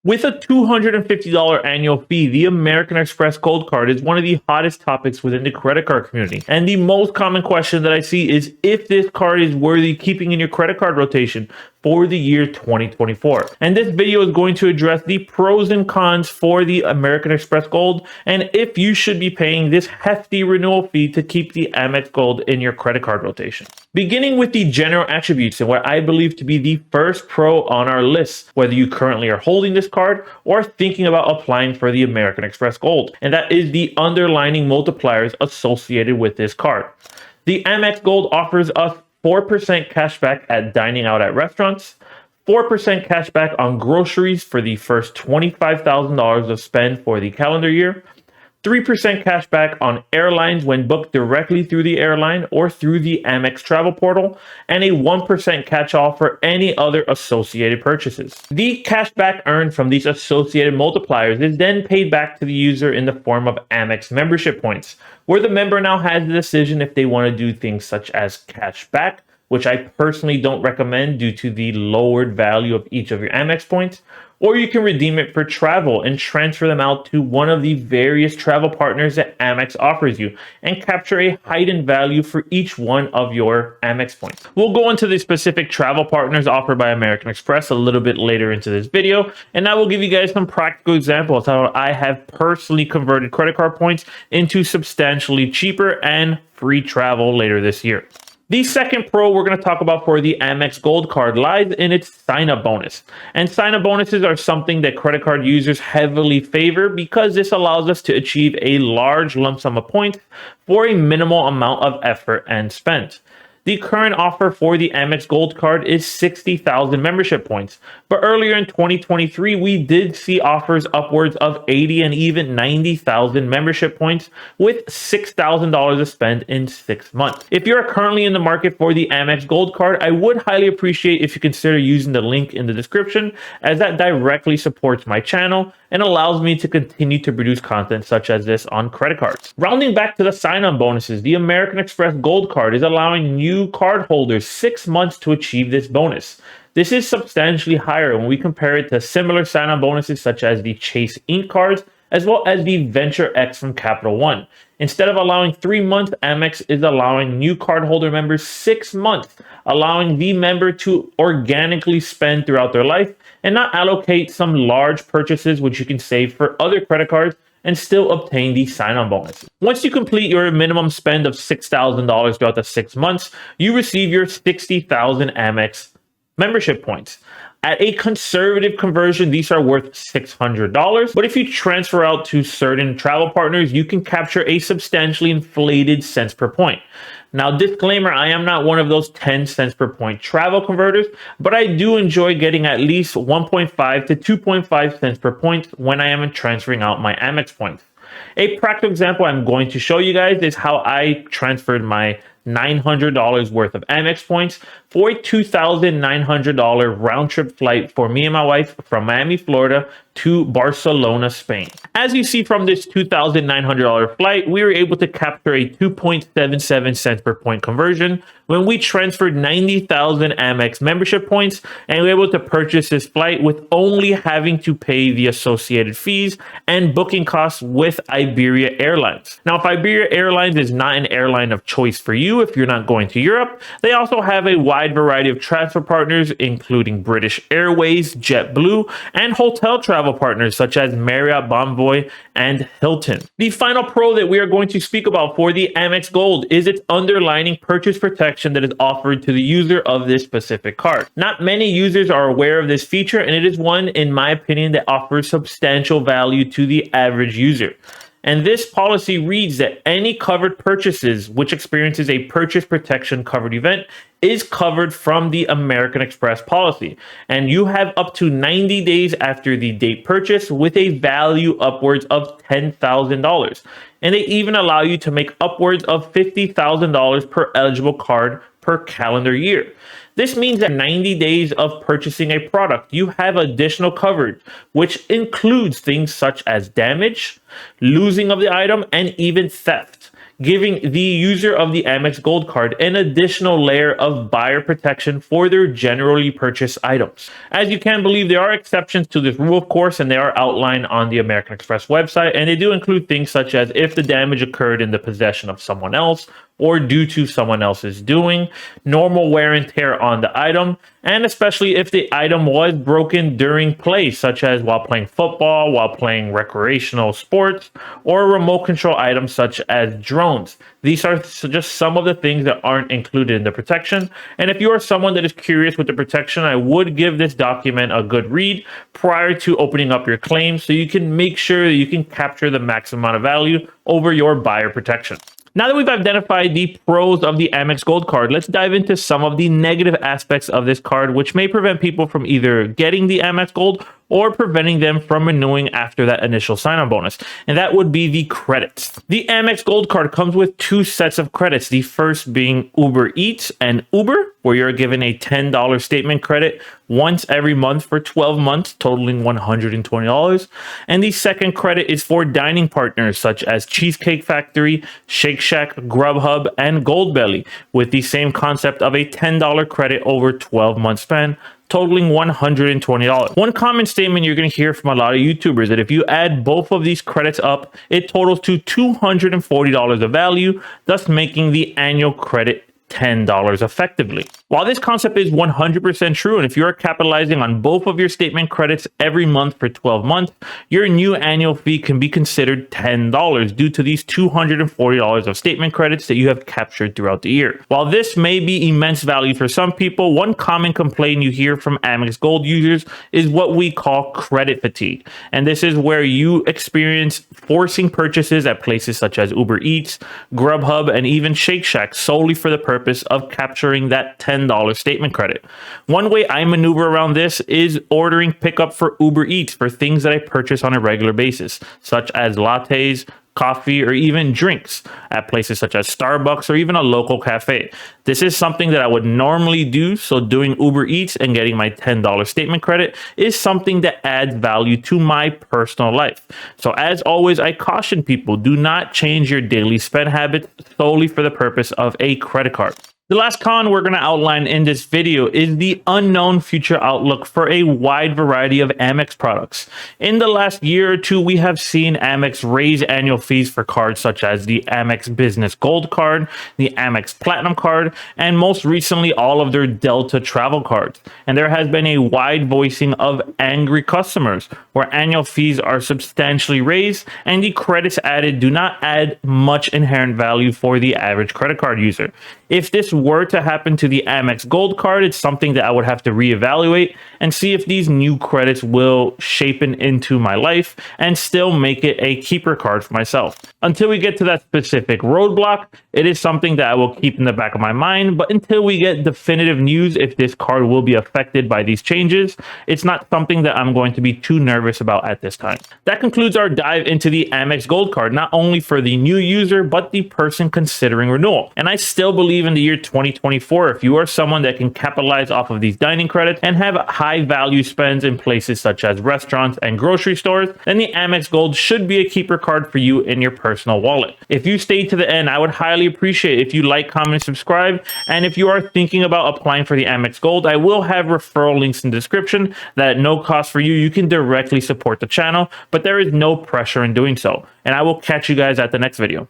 With a $250 annual fee, the American Express Gold Card is one of the hottest topics within the credit card community. And the most common question that I see is if this card is worthy keeping in your credit card rotation for the year 2024. And this video is going to address the pros and cons for the American Express Gold and if you should be paying this hefty renewal fee to keep the AMEX Gold in your credit card rotation. Beginning with the general attributes and what I believe to be the first pro on our list, whether you currently are holding this card or thinking about applying for the American Express Gold, and that is the underlining multipliers associated with this card. The AMEX Gold offers us 4% cashback at dining out at restaurants, 4% cashback on groceries for the first $25,000 of spend for the calendar year, 3% cashback on airlines when booked directly through the airline or through the Amex travel portal, and a 1% catch-all for any other associated purchases. The cashback earned from these associated multipliers is then paid back to the user in the form of Amex membership points, where the member now has the decision if they want to do things such as cashback, which I personally don't recommend due to the lowered value of each of your Amex points, or you can redeem it for travel and transfer them out to one of the various travel partners that Amex offers you and capture a heightened value for each one of your Amex points. We'll go into the specific travel partners offered by American Express a little bit later into this video, and I will give you guys some practical examples how I have personally converted credit card points into substantially cheaper and free travel later this year. The second pro we're going to talk about for the AMEX Gold Card lies in its sign-up bonus. And sign-up bonuses are something that credit card users heavily favor because this allows us to achieve a large lump sum of points for a minimal amount of effort and spend. The current offer for the AMEX Gold Card is 60,000 membership points, but earlier in 2023, we did see offers upwards of 80 and even 90,000 membership points with $6,000 to spend in 6 months. If you're currently in the market for the AMEX Gold Card, I would highly appreciate if you consider using the link in the description, as that directly supports my channel and allows me to continue to produce content such as this on credit cards. Rounding back to the sign-on bonuses, the American Express Gold Card is allowing new card holders 6 months to achieve this bonus. This is substantially higher when we compare it to similar sign-on bonuses such as the Chase Ink cards, as well as the Venture X from Capital One. Instead of allowing 3 months, Amex is allowing new cardholder members 6 months, allowing the member to organically spend throughout their life and not allocate some large purchases which you can save for other credit cards and still obtain the sign-on bonus. Once you complete your minimum spend of $6,000 throughout the 6 months, you receive your 60,000 Amex membership points. At a conservative conversion, these are worth $600, but if you transfer out to certain travel partners, you can capture a substantially inflated cents per point. Now, disclaimer, I am not one of those 10 cents per point travel converters, but I do enjoy getting at least 1.5 to 2.5 cents per point when I am transferring out my Amex points. A practical example I'm going to show you guys is how I transferred my $900 worth of Amex points for a $2,900 round trip flight for me and my wife from Miami, Florida to Barcelona, Spain. As you see from this $2,900 flight, we were able to capture a 2.77 cents per point conversion when we transferred 90,000 Amex membership points, and we were able to purchase this flight with only having to pay the associated fees and booking costs with Iberia Airlines. Now, if Iberia Airlines is not an airline of choice for you if you're not going to Europe, they also have a wide variety of transfer partners, including British Airways, JetBlue, and hotel travel partners such as Marriott, Bonvoy, and Hilton. The final pro that we are going to speak about for the Amex Gold is its underlining purchase protection that is offered to the user of this specific card. Not many users are aware of this feature, and it is one, in my opinion, that offers substantial value to the average user. And this policy reads that any covered purchases which experiences a purchase protection covered event is covered from the American Express policy. And you have up to 90 days after the date purchase with a value upwards of $10,000. And they even allow you to make upwards of $50,000 per eligible card per calendar year. This means that 90 days of purchasing a product, you have additional coverage, which includes things such as damage, losing of the item, and even theft, giving the user of the AMEX Gold Card an additional layer of buyer protection for their generally purchased items. As you can believe, there are exceptions to this rule, of course, and they are outlined on the American Express website, and they do include things such as if the damage occurred in the possession of someone else or due to someone else's doing, normal wear and tear on the item, and especially if the item was broken during play, such as while playing football, while playing recreational sports, or remote control items such as drones. These are just some of the things that aren't included in the protection. And if you are someone that is curious with the protection, I would give this document a good read prior to opening up your claim so you can make sure that you can capture the maximum amount of value over your buyer protection. Now that we've identified the pros of the AMEX Gold Card, let's dive into some of the negative aspects of this card, which may prevent people from either getting the AMEX Gold or preventing them from renewing after that initial sign-on bonus. And that would be the credits. The AMEX Gold Card comes with two sets of credits. The first being Uber Eats and Uber, where you're given a $10 statement credit once every month for 12 months, totaling $120. And the second credit is for dining partners such as Cheesecake Factory, Shake Shack, Grubhub, and Goldbelly, with the same concept of a $10 credit over 12 months span, totaling $120. One common statement you're going to hear from a lot of YouTubers that if you add both of these credits up, it totals to $240 of value, thus making the annual credit $10 effectively. While this concept is 100% true, and if you're capitalizing on both of your statement credits every month for 12 months, your new annual fee can be considered $10 due to these $240 of statement credits that you have captured throughout the year. While this may be immense value for some people, one common complaint you hear from AMEX Gold users is what we call credit fatigue. And this is where you experience forcing purchases at places such as Uber Eats, Grubhub, and even Shake Shack solely for the purpose of capturing that $10 statement credit. One way I maneuver around this is ordering pickup for Uber Eats for things that I purchase on a regular basis, such as lattes, coffee, or even drinks at places such as Starbucks or even a local cafe. This is something that I would normally do, so doing Uber Eats and getting my $10 statement credit is something that adds value to my personal life. So as always, I caution people, do not change your daily spend habits solely for the purpose of a credit card. The last con we're going to outline in this video is the unknown future outlook for a wide variety of Amex products. In the last year or two, we have seen Amex raise annual fees for cards such as the Amex Business Gold Card, the Amex Platinum Card, and most recently all of their Delta travel cards. And there has been a wide voicing of angry customers where annual fees are substantially raised and the credits added do not add much inherent value for the average credit card user. If this were to happen to the AMEX Gold Card, it's something that I would have to reevaluate and see if these new credits will shape into my life and still make it a keeper card for myself. Until we get to that specific roadblock, it is something that I will keep in the back of my mind, but until we get definitive news if this card will be affected by these changes, it's not something that I'm going to be too nervous about at this time. That concludes our dive into the AMEX Gold Card, not only for the new user, but the person considering renewal. And I still believe in the year 2024, if you are someone that can capitalize off of these dining credits and have high value spends in places such as restaurants and grocery stores, then the AMEX Gold should be a keeper card for you in your personal wallet. If you stayed to the end, I would highly appreciate if you like, comment, and subscribe. And if you are thinking about applying for the AMEX Gold, I will have referral links in the description that at no cost for you, you can directly support the channel, but there is no pressure in doing so. And I will catch you guys at the next video.